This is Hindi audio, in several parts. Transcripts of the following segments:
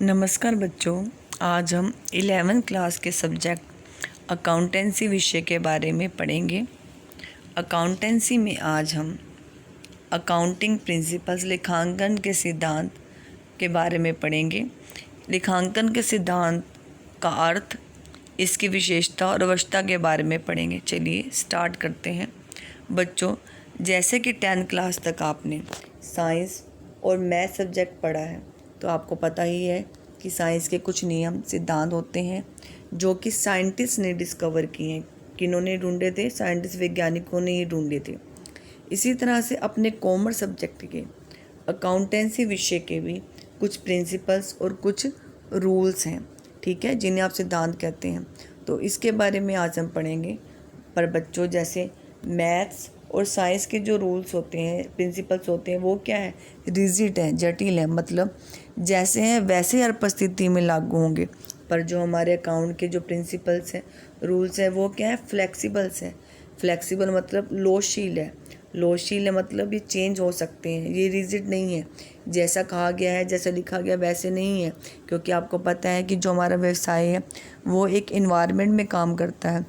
नमस्कार बच्चों, आज हम 11वीं क्लास के सब्जेक्ट अकाउंटेंसी विषय के बारे में पढ़ेंगे। अकाउंटेंसी में आज हम अकाउंटिंग प्रिंसिपल्स लेखांकन के सिद्धांत के बारे में पढ़ेंगे। लेखांकन के सिद्धांत का अर्थ, इसकी विशेषता और अवस्था के बारे में पढ़ेंगे। चलिए स्टार्ट करते हैं। बच्चों, जैसे कि 10th क्लास तक आपने साइंस और मैथ सब्जेक्ट पढ़ा है, तो आपको पता ही है कि साइंस के कुछ नियम सिद्धांत होते हैं जो कि साइंटिस्ट ने डिस्कवर किए हैं। किन्होंने ढूंढे थे? साइंटिस्ट, वैज्ञानिकों ने ही ढूंढे थे। इसी तरह से अपने कॉमर्स सब्जेक्ट के अकाउंटेंसी विषय के भी कुछ प्रिंसिपल्स और कुछ रूल्स हैं, ठीक है, जिन्हें आप सिद्धांत कहते हैं। तो इसके बारे में आज हम पढ़ेंगे। पर बच्चों, जैसे मैथ्स और साइंस के जो रूल्स होते हैं, प्रिंसिपल्स होते हैं, वो क्या है? रिजिड है, जटिल है, मतलब जैसे हैं वैसे हर परिस्थिति में लागू होंगे। पर जो हमारे अकाउंट के जो प्रिंसिपल्स हैं, रूल्स हैं, वो क्या है? फ्लेक्सिबल्स हैं। फ्लेक्सिबल मतलब लोशील है। लोशील है मतलब ये चेंज हो सकते हैं, ये रिजिड नहीं है। जैसा कहा गया है, जैसा लिखा गया वैसे नहीं है, क्योंकि आपको पता है कि जो हमारा व्यवसाय है वो एक इन्वायरमेंट में काम करता है,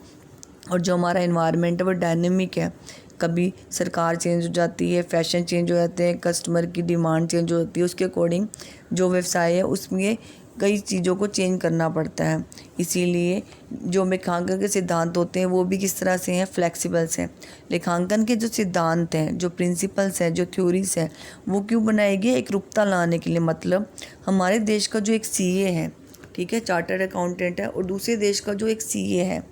और जो हमारा इन्वायरमेंट है वो डायनेमिक है। कभी सरकार चेंज हो जाती है, फैशन चेंज हो जाते हैं, कस्टमर की डिमांड चेंज हो जाती है, उसके अकॉर्डिंग जो व्यवसाय है उसमें कई चीज़ों को चेंज करना पड़ता है। इसीलिए जो लेखांकन के सिद्धांत होते हैं वो भी किस तरह से हैं? फ्लेक्सिबल्स हैं। लेखांकन के जो सिद्धांत हैं, जो प्रिंसिपल्स हैं, जो थ्योरीज हैं, वो क्यों बनाए गए? एकरूपता लाने के लिए। मतलब हमारे देश का जो एक सीए है, ठीक है, चार्टर्ड अकाउंटेंट है, और दूसरे देश का जो एक सीए है,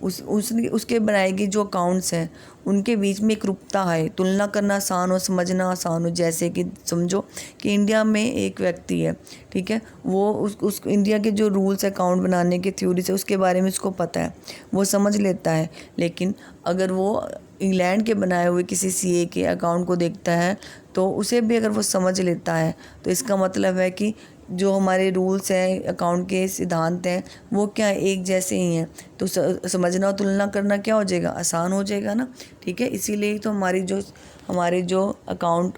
उसके बनाए गए जो अकाउंट्स हैं उनके बीच में एक रूपता है, तुलना करना आसान हो, समझना आसान हो। जैसे कि समझो कि इंडिया में एक व्यक्ति है, ठीक है, वो उस इंडिया के जो रूल्स अकाउंट बनाने के थ्योरी से उसके बारे में उसको पता है, वो समझ लेता है। लेकिन अगर वो इंग्लैंड के बनाए हुए किसी सीए के अकाउंट को देखता है तो उसे भी अगर वो समझ लेता है, तो इसका मतलब है कि जो हमारे रूल्स हैं, अकाउंट के सिद्धांत हैं, वो क्या एक जैसे ही हैं। तो समझना और तुलना करना क्या हो जाएगा? आसान हो जाएगा ना, ठीक है। इसीलिए तो हमारे जो अकाउंट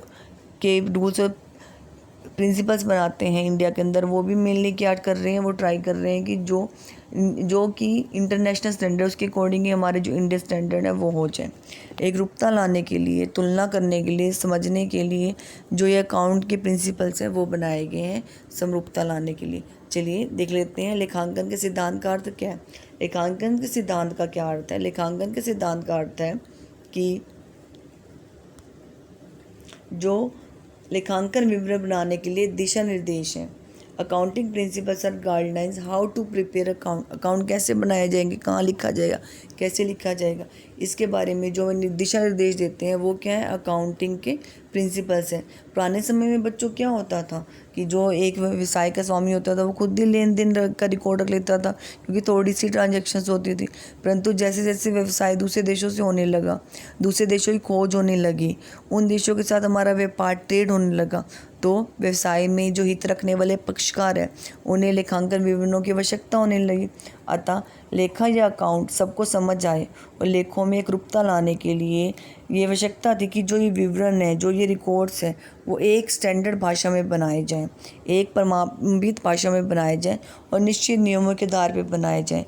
के रूल्स और प्रिंसिपल्स बनाते हैं इंडिया के अंदर, वो भी मेनली क्या कर रहे हैं? वो ट्राई कर रहे हैं कि जो कि इंटरनेशनल स्टैंडर्ड, उसके अकॉर्डिंग ही हमारे जो इंडियन स्टैंडर्ड है वो हो जाए। एक रूपता लाने के लिए, तुलना करने के लिए, समझने के लिए जो ये अकाउंट के प्रिंसिपल्स हैं वो बनाए गए हैं, समरूपता लाने के लिए। चलिए देख लेते हैं लेखांकन के सिद्धांत का अर्थ क्या है। लेखांकन के सिद्धांत का क्या अर्थ है? लेखांकन के सिद्धांत का अर्थ है कि जो लेखांकन विवरण बनाने के लिए दिशा निर्देश हैं। अकाउंटिंग प्रिंसिपल्स और guidelines how to prepare account. Account कैसे बनाए जाएंगे, कहाँ लिखा जाएगा, कैसे लिखा जाएगा, इसके बारे में जो दिशा निर्देश देते हैं वो क्या है? अकाउंटिंग के प्रिंसिपल्स हैं। पुराने समय में बच्चों क्या होता था कि जो एक व्यवसाय का स्वामी होता था वो खुद ही लेन देन का रिकॉर्ड रख लेता था, क्योंकि थोड़ी सी ट्रांजैक्शंस होती थी। परंतु जैसे जैसे व्यवसाय दूसरे देशों से होने लगा, दूसरे देशों की खोज होने लगी, उन देशों के साथ हमारा व्यापार ट्रेड होने लगा, तो व्यवसाय में जो हित रखने वाले पक्षकार हैं उन्हें लेखांकन विवरणों की आवश्यकता होने लगी। अतः लेखा या अकाउंट सबको समझ आए और लेखों में एक रूपता लाने के लिए ये आवश्यकता थी कि जो ये विवरण है, जो ये रिकॉर्ड्स हैं, वो एक स्टैंडर्ड भाषा में बनाए जाएं, एक प्रमाणित भाषा में बनाए जाएं और निश्चित नियमों के आधार पर बनाए जाएं,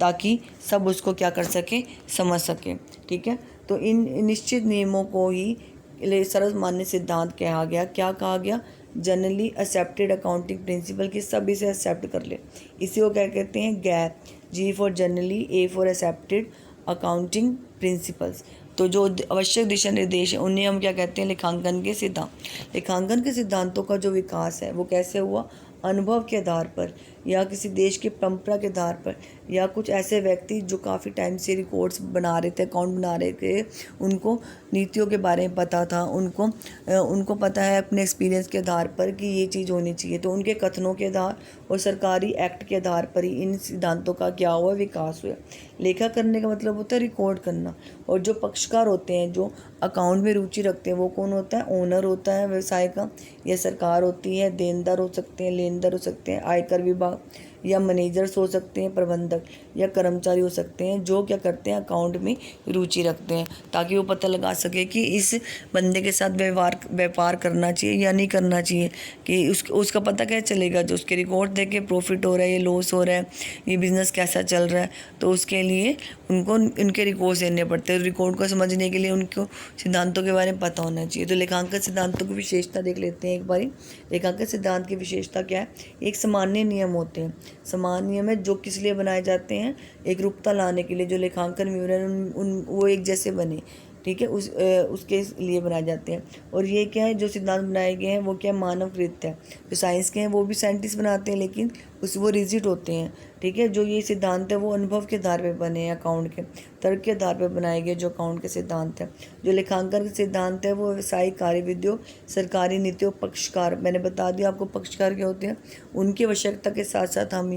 ताकि सब उसको क्या कर सकें? समझ सकें, ठीक है। तो इन निश्चित नियमों को ही सर्वमान्य सिद्धांत कहा गया। क्या कहा गया? जनरली एक्सेप्टेड अकाउंटिंग प्रिंसिपल, की सब इसे एक्सेप्ट कर ले। इसी को क्या कहते हैं? GAAP. G for generally, A for accepted accounting principles. तो जो आवश्यक दिशा निर्देश हैं उन्हें हम क्या कहते हैं? लेखांकन के सिद्धांत। लेखांकन के सिद्धांतों का जो विकास है वो कैसे हुआ? अनुभव के आधार पर, या किसी देश की परंपरा के आधार पर, या कुछ ऐसे व्यक्ति जो काफ़ी टाइम से रिकॉर्ड्स बना रहे थे, अकाउंट बना रहे थे, उनको नीतियों के बारे में पता था, उनको पता है अपने एक्सपीरियंस के आधार पर कि ये चीज़ होनी चाहिए। तो उनके कथनों के आधार और सरकारी एक्ट के आधार पर ही इन सिद्धांतों का क्या हुआ? विकास हुआ। लेखा करने का मतलब होता है रिकॉर्ड करना, और जो पक्षकार होते हैं, जो अकाउंट में रुचि रखते हैं, वो कौन होता है? ओनर होता है व्यवसाय का, या सरकार होती है, देनदार हो सकते हैं, लेनदार हो सकते हैं, आयकर विभाग, या मैनेजर्स हो सकते हैं, प्रबंधक या कर्मचारी हो सकते हैं, जो क्या करते हैं अकाउंट में रुचि रखते हैं, ताकि वो पता लगा सके कि इस बंदे के साथ व्यापार करना चाहिए या नहीं करना चाहिए, कि उसका पता कैसे चलेगा। जो उसके रिकॉर्ड देख के प्रॉफिट हो रहा है, ये लॉस हो रहा है, ये बिज़नेस कैसा चल रहा है, तो उसके लिए उनको इनके रिकॉर्ड्स देने पड़ते हैं। रिकॉर्ड को समझने के लिए उनको सिद्धांतों के बारे में पता होना चाहिए। तो लेखांकन सिद्धांतों की विशेषता देख लेते हैं एक बारी। लेखांकन सिद्धांत की विशेषता क्या है? एक सामान्य नियम होते हैं। सामान्य नियम है जो किस लिए बनाए जाते हैं? एक रूपता लाने के लिए, जो लेखांकन विवरण वो एक जैसे बने, ठीक है, उसके लिए बनाए जाते हैं। और ये क्या है, जो सिद्धांत बनाए गए हैं वो क्या मानव कृत है। जो साइंस के हैं वो भी साइंटिस्ट बनाते हैं, लेकिन वो रिजिड होते हैं, ठीक है। जो ये सिद्धांत है वो अनुभव के आधार पर बने हैं, अकाउंट के तर्क के आधार पर बनाए गए जो अकाउंट के सिद्धांत हैं। जो लेखांकन के सिद्धांत है वो व्यवसायिक कार्यविधियों, सरकारी नीतियों, पक्षकार, मैंने बता दिया आपको पक्षकार क्या होते हैं, उनकी आवश्यकता के साथ साथ हम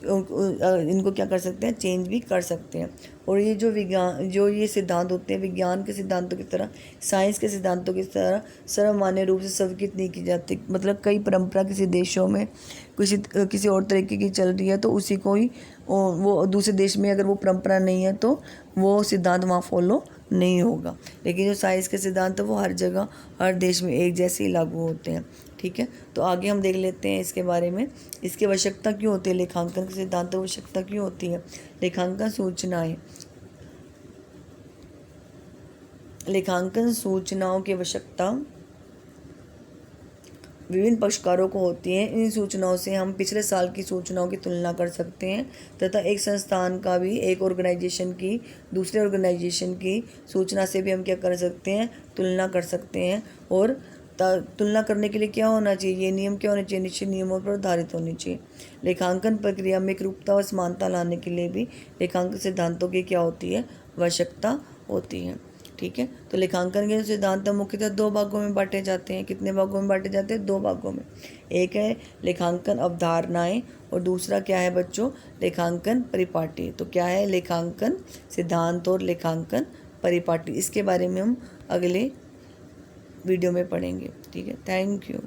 इनको क्या कर सकते हैं, चेंज भी कर सकते हैं। और ये जो ये सिद्धांत होते हैं विज्ञान के सिद्धांतों की तरह, साइंस के सिद्धांतों की तरह सर्वमान्य रूप से स्वीकृत नहीं की जाती। मतलब कई परंपरा किसी देशों में किसी और तरीके की चल रही है, तो उसी को ही वो दूसरे देश में अगर वो परंपरा नहीं है तो वो सिद्धांत वहाँ फॉलो नहीं होगा। लेकिन जो साइंस के सिद्धांत है वो हर जगह हर देश में एक जैसे ही लागू होते हैं, ठीक है। तो आगे हम देख लेते हैं इसके बारे में, इसकी आवश्यकता क्यों होती है, लेखांकन के सिद्धांतों की आवश्यकता क्यों होती है। लेखांकन सूचनाओं की आवश्यकता विभिन्न पक्षकारों को होती है। इन सूचनाओं से हम पिछले साल की सूचनाओं की तुलना कर सकते हैं तथा एक संस्थान का भी एक ऑर्गेनाइजेशन की दूसरे ऑर्गेनाइजेशन की सूचना से भी हम क्या कर सकते हैं, तुलना कर सकते हैं। और तुलना करने के लिए क्या होना चाहिए, ये नियम क्या होने चाहिए, निश्चित नियमों पर आधारित होनी चाहिए। लेखांकन प्रक्रिया में एकरूपता और समानता लाने के लिए भी लेखांकन सिद्धांतों की क्या होती है, आवश्यकता होती है, ठीक है। तो लेखांकन के सिद्धांत मुख्यतः दो भागों में बांटे जाते हैं। कितने भागों में बांटे जाते हैं? दो भागों में। एक है लेखांकन अवधारणाएं और दूसरा क्या है बच्चों, लेखांकन परिपाटी। तो क्या है, लेखांकन सिद्धांत और लेखांकन परिपाटी। इसके बारे में हम अगले वीडियो में पढ़ेंगे, ठीक है। Thank you.